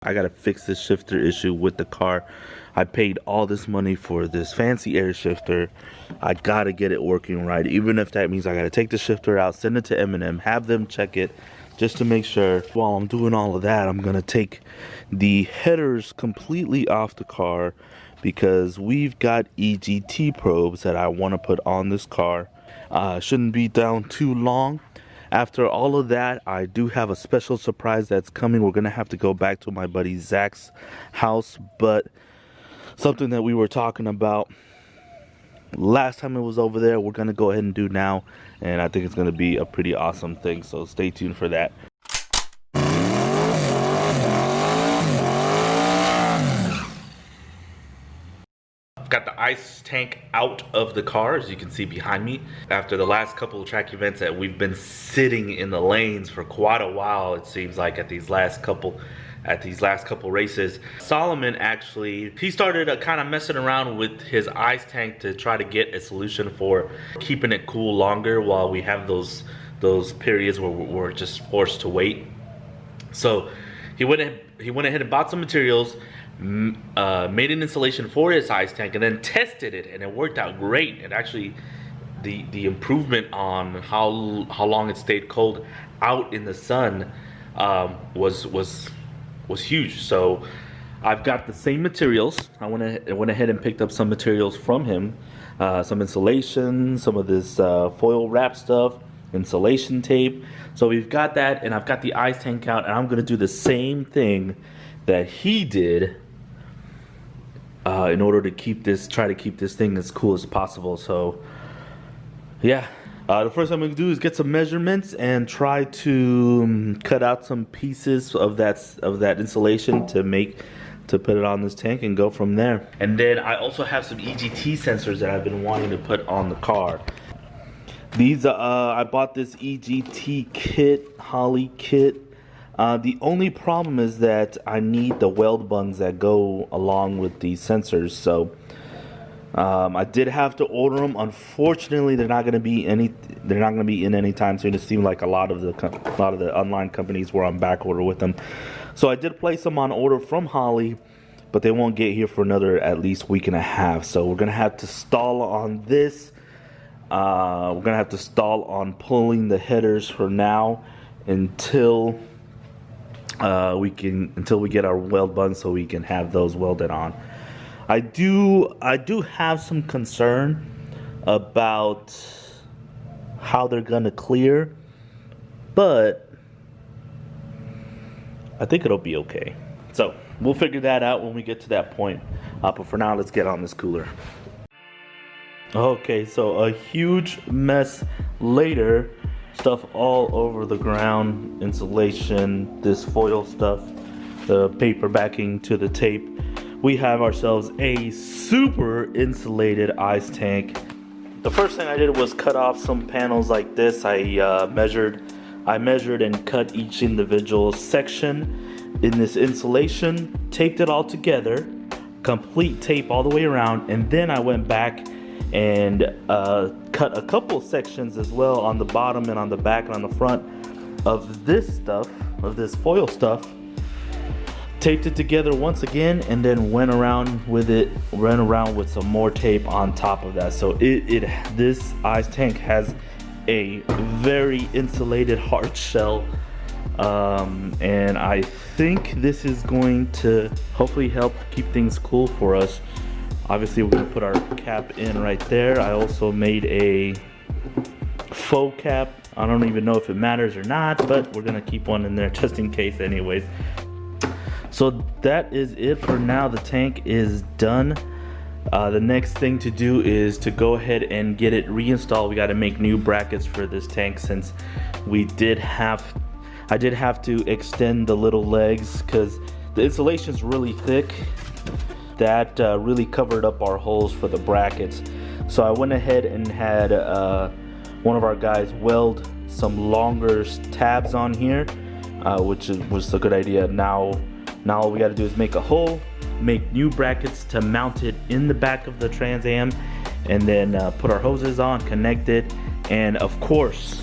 I gotta fix this shifter issue with the car. I paid all this money for this fancy air shifter. I gotta get it working right, even if that means I gotta take the shifter out, send it to M&M, have them check it just to make sure. While I'm doing all of that, I'm gonna take the headers completely off the car because we've got EGT probes that I want to put on this car. Shouldn't be down too long. After all of that, I do have a special surprise that's coming. We're gonna have to go back to my buddy Zach's house, but something that we were talking about last time it was over there, we're gonna go ahead and do now, and I think it's gonna be a pretty awesome thing, so stay tuned for that. Got the ice tank out of the car, as you can see behind me. After the last couple of track events that we've been sitting in the lanes for quite a while, it seems like at these last couple races, Solomon actually, he started kind of messing around with his ice tank to try to get a solution for keeping it cool longer while we have those periods where we're just forced to wait. So he went ahead and bought some materials, made an installation for his ice tank, and then tested it, and it worked out great. And actually, the improvement on how long it stayed cold out in the sun was huge. So I've got the same materials. I went ahead and picked up some materials from him, some insulation, some of this foil wrap stuff, insulation tape. So we've got that, and I've got the ice tank out, and I'm gonna do the same thing that he did in order to try to keep this thing as cool as possible. So yeah, the first thing I'm gonna do is get some measurements and try to cut out some pieces of that insulation to put it on this tank and go from there. And then I also have some EGT sensors that I've been wanting to put on the car. These I bought this EGT kit, Holley kit. The only problem is that I need the weld bungs that go along with these sensors. So I did have to order them. Unfortunately, they're not going to be in any time soon. It seemed like a lot of the online companies were on back order with them. So I did place them on order from Holley, but they won't get here for another at least week and a half. So we're going to have to stall on this. We're going to have to stall on pulling the headers for now until we get our weld bungs so we can have those welded on. I do have some concern about how they're gonna clear, but I think it'll be okay. So we'll figure that out when we get to that point. But for now, let's get on this cooler. Okay, so a huge mess later. Stuff all over the ground, insulation, this foil stuff, the paper backing to the tape. We have ourselves a super insulated ice tank. The first thing I did was cut off some panels like this. I measured and cut each individual section in this insulation, taped it all together, complete tape all the way around, and then I went back and cut a couple sections as well on the bottom and on the back and on the front of this stuff, of this foil stuff. Taped it together once again, and then went around with some more tape on top of that. So this ice tank has a very insulated hard shell, and I think this is going to hopefully help keep things cool for us. Obviously, we're gonna put our cap in right there. I also made a faux cap. I don't even know if it matters or not, but we're gonna keep one in there just in case anyways. So that is it for now. The tank is done. The next thing to do is to go ahead and get it reinstalled. We gotta make new brackets for this tank since I did have to extend the little legs because the insulation is really thick. That really covered up our holes for the brackets. So I went ahead and had one of our guys weld some longer tabs on here, which was a good idea. Now all we got to do is make a hole, make new brackets to mount it in the back of the Trans Am, and then put our hoses on, connect it, and of course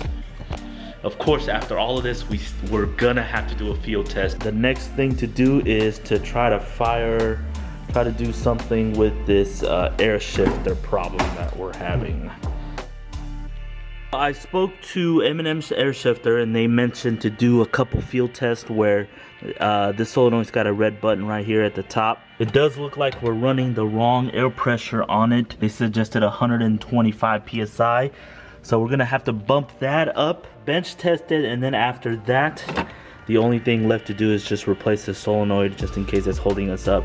of course, after all of this, we're gonna have to do a field test. The next thing to do is to try to do something with this air shifter problem that we're having. I spoke to M&M's air shifter and they mentioned to do a couple field tests where this solenoid's got a red button right here at the top. It does look like we're running the wrong air pressure on it. They suggested 125 psi. So we're gonna have to bump that up, bench test it, and then after that, the only thing left to do is just replace the solenoid just in case it's holding us up.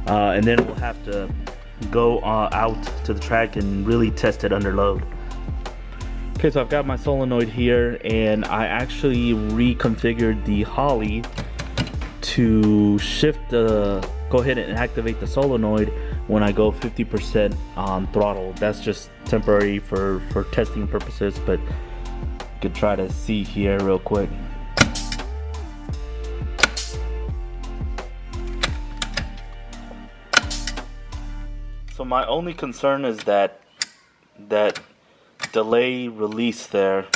And then we'll have to go out to the track and really test it under load. Okay, so I've got my solenoid here and I actually reconfigured the Holly to go ahead and activate the solenoid when I go 50% on throttle. That's just temporary for testing purposes, but you could try to see here real quick. So my only concern is that delay release there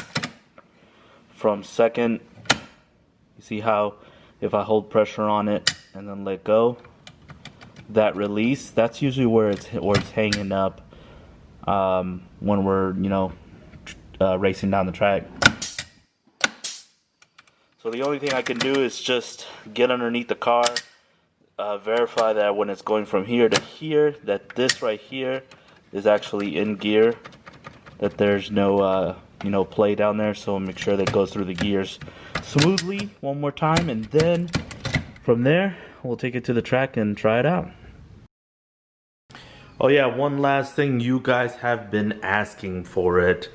from second. You see how if I hold pressure on it and then let go, that release, that's usually where it's hanging up when we're, you know, racing down the track. So the only thing I can do is just get underneath the car, verify that when it's going from here to here, that this right here is actually in gear, that there's no you know, play down there. So make sure that it goes through the gears smoothly one more time, and then from there we'll take it to the track and try it out. Oh yeah, one last thing, you guys have been asking for it.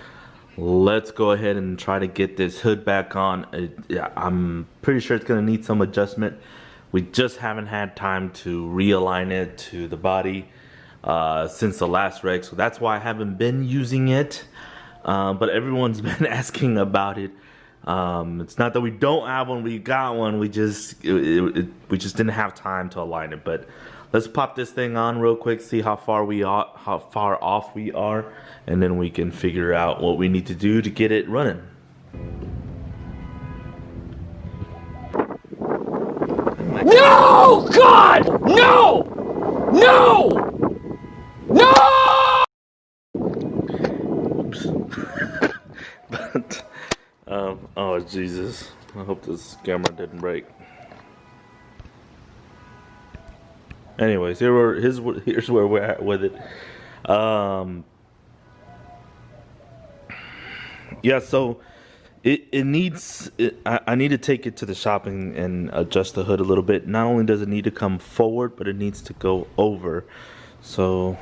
Let's go ahead and try to get this hood back on. Yeah, I'm pretty sure it's gonna need some adjustment. We just haven't had time to realign it to the body since the last wreck, so that's why I haven't been using it. But everyone's been asking about it. It's not that we don't have one, we got one. We just didn't have time to align it. But let's pop this thing on real quick, see how far off we are, and then we can figure out what we need to do to get it running. No! God! No! No! No! Oops. But, oh Jesus. I hope this camera didn't break. Anyways, here's where we're at with it. Yeah, so it needs, I need to take it to the shop and adjust the hood a little bit. Not only does it need to come forward, but it needs to go over. So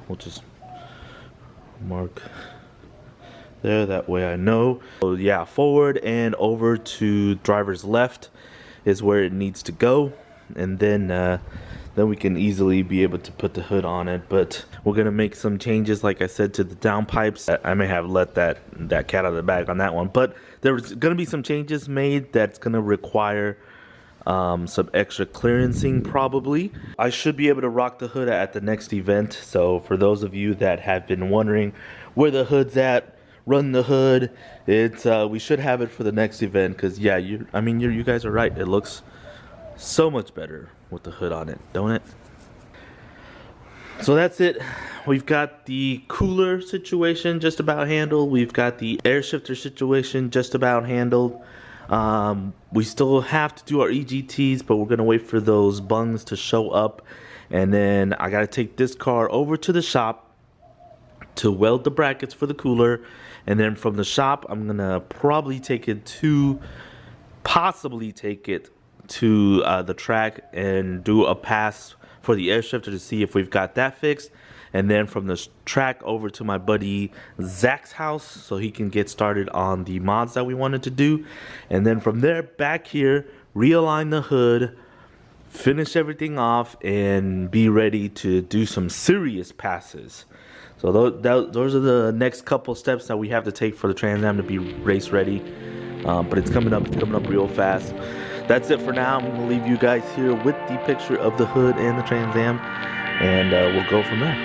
we'll just mark there, that way I know. So yeah, forward and over to driver's left is where it needs to go, and then we can easily be able to put the hood on it. But we're gonna make some changes, like I said, to the downpipes. I may have let that cat out of the bag on that one, but there's gonna be some changes made that's gonna require some extra clearancing probably. I should be able to rock the hood at the next event. So for those of you that have been wondering where the hood's at, run the hood. It's we should have it for the next event, because yeah, you guys are right. It looks so much better with the hood on it, don't it? So that's it. We've got the cooler situation just about handled. We've got the air shifter situation just about handled. We still have to do our EGTs, but we're gonna wait for those bungs to show up, and then I gotta take this car over to the shop to weld the brackets for the cooler, and then from the shop I'm gonna probably possibly take it to the track and do a pass for the air shifter to see if we've got that fixed, and then from the track over to my buddy Zach's house so he can get started on the mods that we wanted to do, and then from there back here, realign the hood, finish everything off, and be ready to do some serious passes. So those are the next couple steps that we have to take for the Trans Am to be race ready. But it's coming up real fast. That's it for now. I'm going to leave you guys here with the picture of the hood and the Trans Am, and we'll go from there.